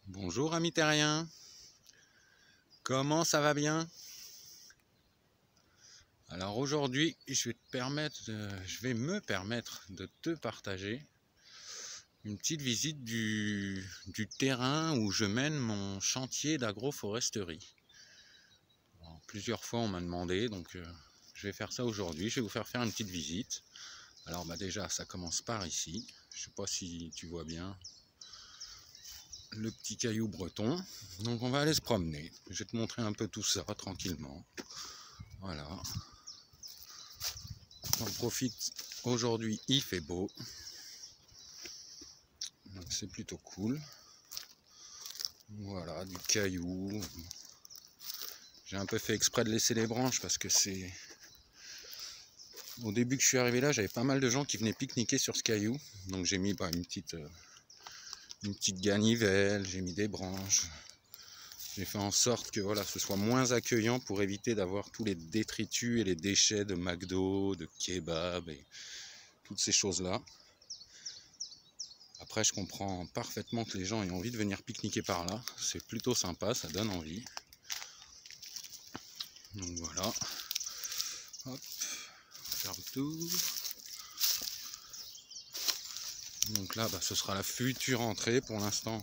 Bonjour amis terriens, comment ça va bien? Alors aujourd'hui je vais me permettre de te partager une petite visite du terrain où je mène mon chantier d'agroforesterie. Plusieurs fois on m'a demandé, donc je vais faire ça aujourd'hui, je vais vous faire une petite visite. Alors déjà ça commence par ici, je sais pas si tu vois bien le petit caillou breton. Donc on va aller se promener. Je vais te montrer un peu tout ça tranquillement. Voilà. On profite. Aujourd'hui il fait beau. Donc c'est plutôt cool. Voilà, du caillou. J'ai un peu fait exprès de laisser les branches parce que c'est... Au début que je suis arrivé là, j'avais pas mal de gens qui venaient pique-niquer sur ce caillou. Donc j'ai mis une petite ganivelle, j'ai mis des branches. J'ai fait en sorte que voilà, ce soit moins accueillant pour éviter d'avoir tous les détritus et les déchets de McDo, de kebab et toutes ces choses-là. Après, je comprends parfaitement que les gens aient envie de venir pique-niquer par là. C'est plutôt sympa, ça donne envie. Donc voilà. Hop, ferme tout. Donc là, ce sera la future entrée. Pour l'instant,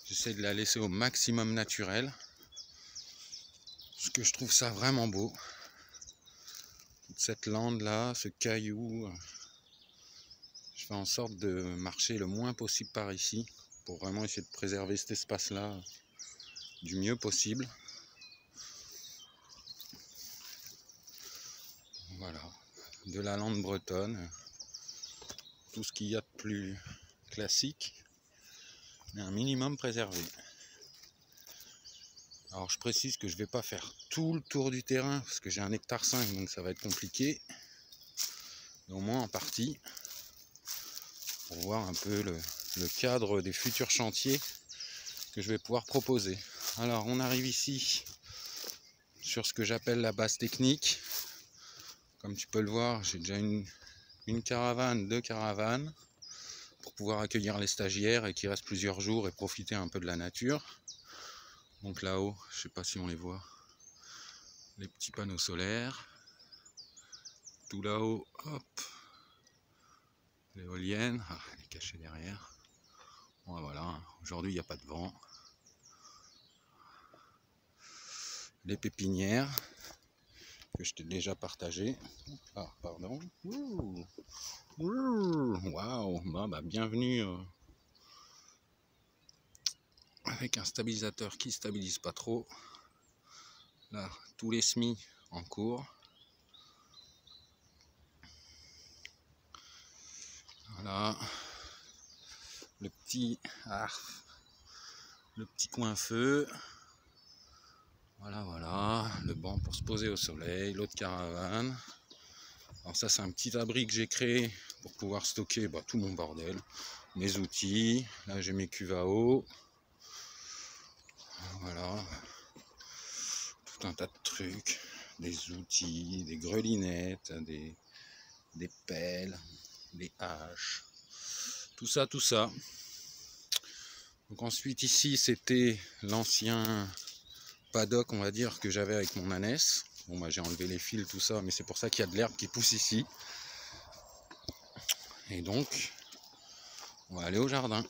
j'essaie de la laisser au maximum naturelle. Parce que je trouve ça vraiment beau. Toute cette lande là, ce caillou. Je fais en sorte de marcher le moins possible par ici. Pour vraiment essayer de préserver cet espace là du mieux possible. Voilà. De la lande bretonne. Tout ce qu'il y a de plus classique. Mais un minimum préservé. Alors je précise que je ne vais pas faire tout le tour du terrain parce que j'ai 1,5 hectare donc ça va être compliqué. Mais au moins en partie pour voir un peu le cadre des futurs chantiers que je vais pouvoir proposer. Alors on arrive ici sur ce que j'appelle la base technique. Comme tu peux le voir, j'ai déjà une caravane, 2 caravanes pour pouvoir accueillir les stagiaires et qui restent plusieurs jours et profiter un peu de la nature. Donc là-haut, je ne sais pas si on les voit, les petits panneaux solaires. Tout là-haut, hop, l'éolienne, elle est cachée derrière. Bon, voilà, aujourd'hui il n'y a pas de vent. Les pépinières que je t'ai déjà partagées. Ah, pardon. Waouh, bienvenue avec un stabilisateur qui stabilise pas trop. Là, tous les semis en cours. Voilà, le petit coin feu. Voilà, le banc pour se poser au soleil, l'autre caravane. Alors ça c'est un petit abri que j'ai créé pour pouvoir stocker tout mon bordel, mes outils. Là j'ai mes cuves à eau. Voilà, tout un tas de trucs, des outils, des grelinettes, des pelles, des haches, tout ça. Donc ensuite ici c'était l'ancien paddock, on va dire, que j'avais avec mon ânesse. Bon j'ai enlevé les fils, tout ça, mais c'est pour ça qu'il y a de l'herbe qui pousse ici. Et donc on va aller au jardin.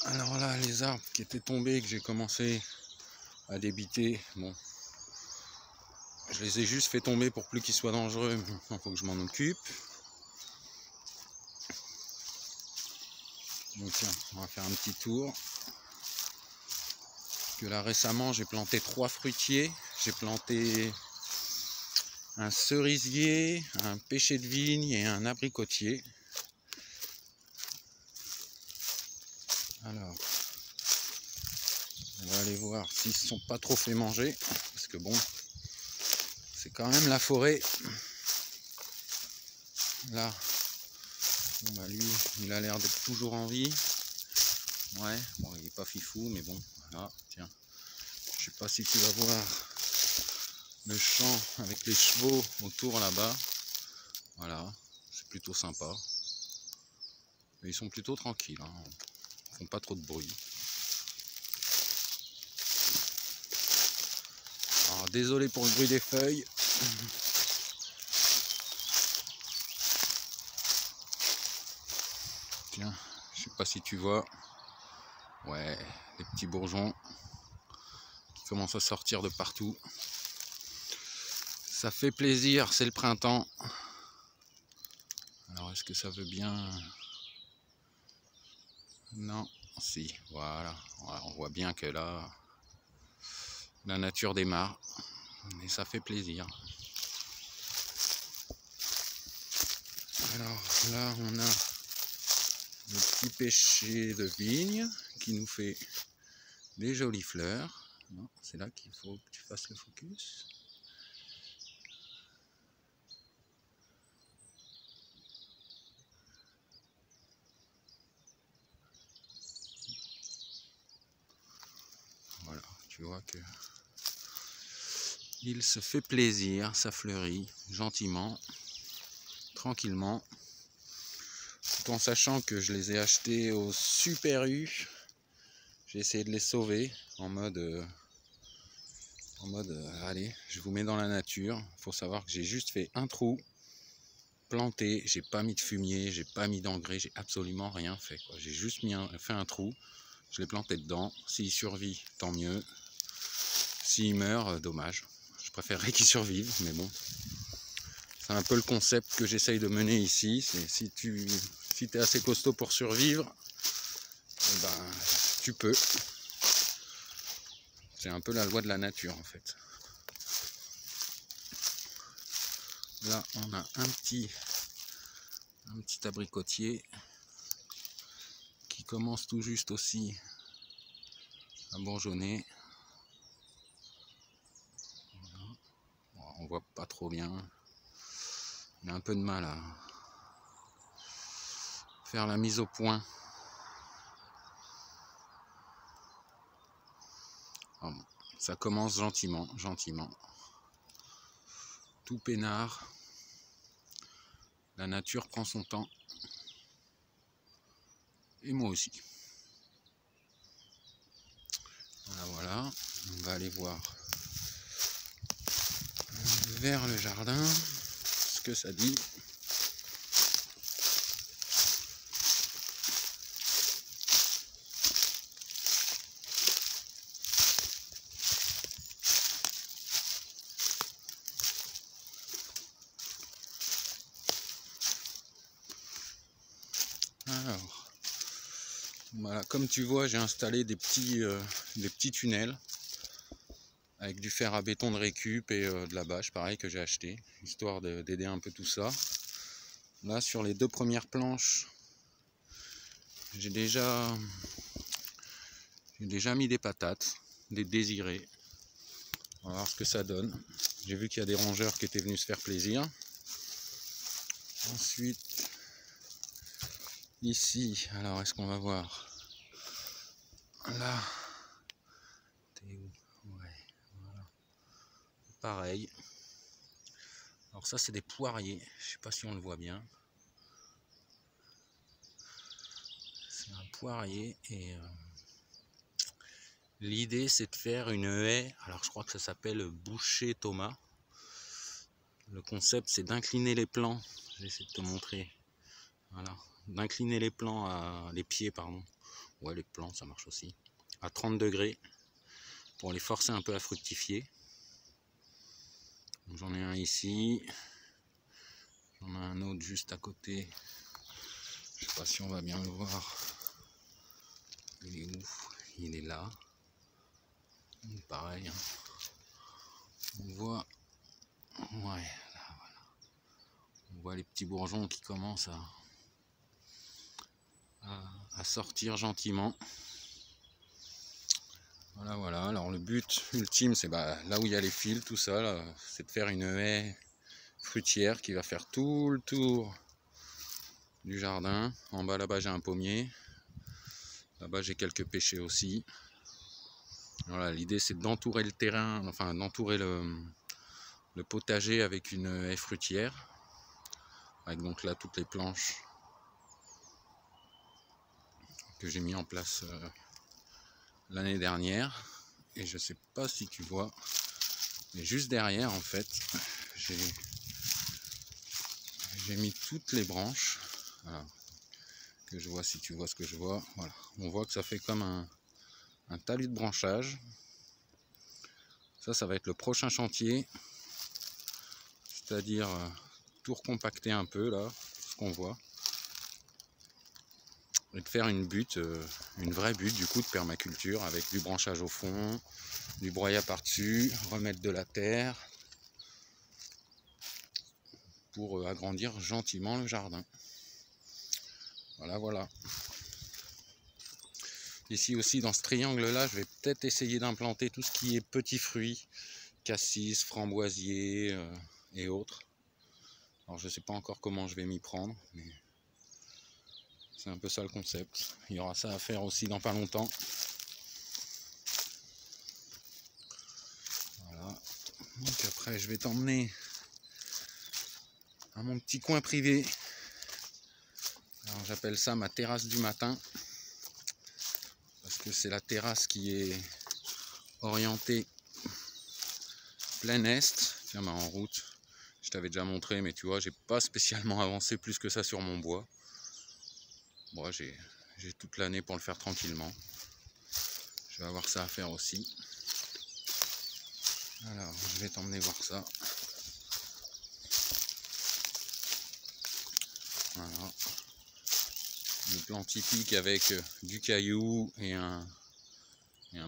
Alors là, les arbres qui étaient tombés, que j'ai commencé à débiter, bon, je les ai juste fait tomber pour plus qu'ils soient dangereux, mais maintenant il faut que je m'en occupe. Donc tiens, on va faire un petit tour. Parce que là récemment j'ai planté 3 fruitiers, j'ai planté un cerisier, un pêcher de vigne et un abricotier. Alors, on va aller voir s'ils ne se sont pas trop fait manger. Parce que bon, c'est quand même la forêt. Là, bon bah lui, il a l'air d'être toujours en vie. Ouais, bon, il est pas fifou, mais bon, voilà, tiens. Je sais pas si tu vas voir le champ avec les chevaux autour là-bas. Voilà, c'est plutôt sympa. Mais ils sont plutôt tranquilles, hein. Ils font pas trop de bruit. Alors, désolé pour le bruit des feuilles. Tiens, je sais pas si tu vois. Ouais, les petits bourgeons qui commencent à sortir de partout. Ça fait plaisir, c'est le printemps. Alors, est-ce que ça veut bien... Non, si, voilà. On voit bien que là, la nature démarre. Et ça fait plaisir. Alors là, on a le petit pêcher de vigne qui nous fait des jolies fleurs. C'est là qu'il faut que tu fasses le focus. Voilà, tu vois que il se fait plaisir, ça fleurit gentiment, tranquillement, tout en sachant que je les ai achetés au Super U. J'ai essayé de les sauver en mode allez, je vous mets dans la nature. Il faut savoir que j'ai juste fait un trou, planté, j'ai pas mis de fumier, j'ai pas mis d'engrais, j'ai absolument rien fait, quoi. J'ai juste fait un trou, je l'ai planté dedans. S'il survit, tant mieux. S'il meurt, dommage. Je préférerais qu'il survive, mais bon. C'est un peu le concept que j'essaye de mener ici. C'est si tu es assez costaud pour survivre, eh ben, tu peux. C'est un peu la loi de la nature en fait. Là, on a un petit abricotier qui commence tout juste aussi à bourgeonner. Voilà. Bon, on voit pas trop bien. On a un peu de mal à faire la mise au point. Bon, ça commence gentiment, gentiment. Tout peinard. La nature prend son temps. Et moi aussi. Voilà. On va aller voir vers le jardin ce que ça dit. Alors, voilà, comme tu vois, j'ai installé des petits tunnels avec du fer à béton de récup et de la bâche, pareil, que j'ai acheté, histoire d'aider un peu tout ça. Là, sur les deux premières planches, j'ai déjà mis des patates, des désirés. On va voir ce que ça donne. J'ai vu qu'il y a des rongeurs qui étaient venus se faire plaisir. Ensuite, ici, alors est-ce qu'on va voir? Là, t'es où? Ouais, voilà. Pareil. Alors ça, c'est des poiriers. Je sais pas si on le voit bien. C'est un poirier et l'idée c'est de faire une haie. Alors je crois que ça s'appelle boucher Thomas. Le concept c'est d'incliner les plants. J'essaie de te montrer. Voilà. D'incliner les plants les pieds, pardon. Ouais, les plants ça marche aussi. À 30 degrés pour les forcer un peu à fructifier. J'en ai un ici. J'en ai un autre juste à côté. Je sais pas si on va bien le voir. Il est où? Il est là. Pareil. On voit. Ouais, là, voilà. On voit les petits bourgeons qui commencent à sortir gentiment. Voilà. Alors le but ultime, c'est là où il y a les fils, tout ça, c'est de faire une haie fruitière qui va faire tout le tour du jardin. En bas là-bas j'ai un pommier. Là-bas j'ai quelques pêchers aussi. Voilà, l'idée c'est d'entourer le terrain, enfin d'entourer le potager avec une haie fruitière. Avec donc là toutes les planches que j'ai mis en place l'année dernière. Et je sais pas si tu vois, mais juste derrière en fait, j'ai mis toutes les branches. Voilà, que je vois, si tu vois ce que je vois. Voilà, on voit que ça fait comme un talus de branchage. Ça va être le prochain chantier, c'est-à-dire tout recompacter un peu là, ce qu'on voit, et de faire une vraie butte du coup de permaculture avec du branchage au fond, du broyat par-dessus, remettre de la terre pour agrandir gentiment le jardin. Voilà. Ici aussi dans ce triangle là, je vais peut-être essayer d'implanter tout ce qui est petits fruits, cassis, framboisiers et autres. Alors je sais pas encore comment je vais m'y prendre, mais c'est un peu ça le concept. Il y aura ça à faire aussi dans pas longtemps. Voilà. Donc après je vais t'emmener à mon petit coin privé. Alors j'appelle ça ma terrasse du matin. Parce que c'est la terrasse qui est orientée plein est. Tiens, en route, je t'avais déjà montré, mais tu vois, j'ai pas spécialement avancé plus que ça sur mon bois. Bon, j'ai toute l'année pour le faire tranquillement. Je vais avoir ça à faire aussi. Alors, je vais t'emmener voir ça. Voilà. Le plan typique avec du caillou et un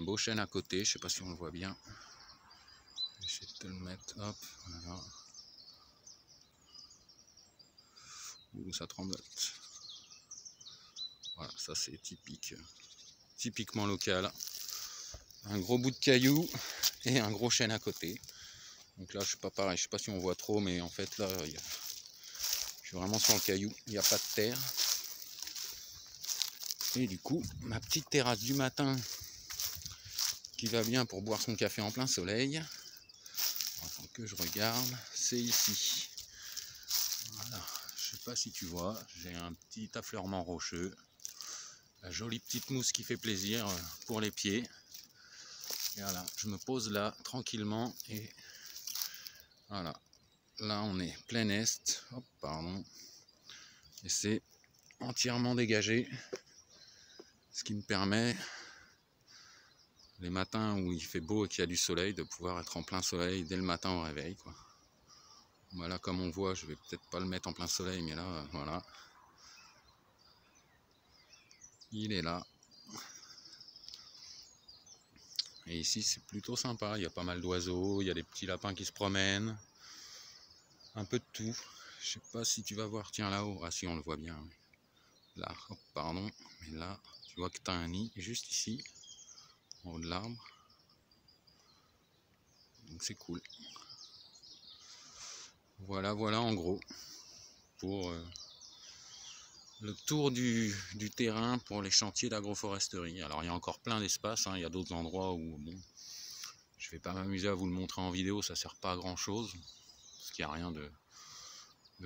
beau chêne à côté. Je sais pas si on le voit bien. Je vais essayer de te le mettre. Hop, voilà. Ouh, ça tremblote. Voilà, ça c'est typiquement local. Un gros bout de caillou et un gros chêne à côté. Donc là je suis pas pareil, je sais pas si on voit trop, mais en fait là je suis vraiment sur le caillou, il n'y a pas de terre. Et du coup ma petite terrasse du matin qui va bien pour boire son café en plein soleil. Attends que je regarde, c'est ici. Voilà, je sais pas si tu vois, j'ai un petit affleurement rocheux. La jolie petite mousse qui fait plaisir pour les pieds. Et voilà, je me pose là tranquillement et voilà. Là on est plein est. Hop, pardon. Et c'est entièrement dégagé. Ce qui me permet, les matins où il fait beau et qu'il y a du soleil, de pouvoir être en plein soleil dès le matin au réveil, quoi. Voilà, comme on voit, je vais peut-être pas le mettre en plein soleil, mais là, voilà. Il est là. Et ici, c'est plutôt sympa. Il y a pas mal d'oiseaux, il y a des petits lapins qui se promènent. Un peu de tout. Je sais pas si tu vas voir, tiens là-haut. Ah si, on le voit bien. Là, hop, pardon. Mais là, tu vois que tu as un nid juste ici, en haut de l'arbre. Donc c'est cool. Voilà en gros pour le tour du terrain pour les chantiers d'agroforesterie. Alors il y a encore plein d'espaces, hein. Il y a d'autres endroits où bon, je vais pas m'amuser à vous le montrer en vidéo, ça sert pas à grand chose, parce qu'il n'y a rien de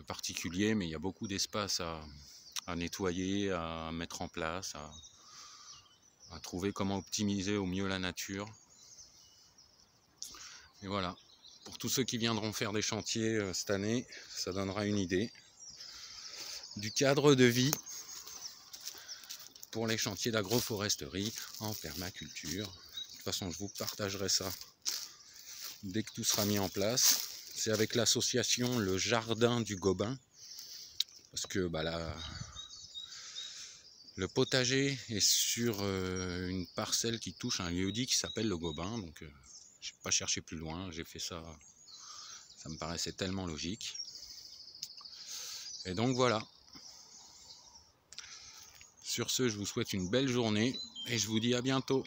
particulier, mais il y a beaucoup d'espace à nettoyer, à mettre en place, à trouver comment optimiser au mieux la nature. Et voilà, pour tous ceux qui viendront faire des chantiers cette année, ça donnera une idée du cadre de vie pour les chantiers d'agroforesterie en permaculture. De toute façon, je vous partagerai ça dès que tout sera mis en place. C'est avec l'association Le Jardin du Gobain, parce que là, le potager est sur une parcelle qui touche un lieu-dit qui s'appelle le Gobain, donc je n'ai pas cherché plus loin, j'ai fait ça, ça me paraissait tellement logique. Et donc voilà, Sur ce, je vous souhaite une belle journée et je vous dis à bientôt.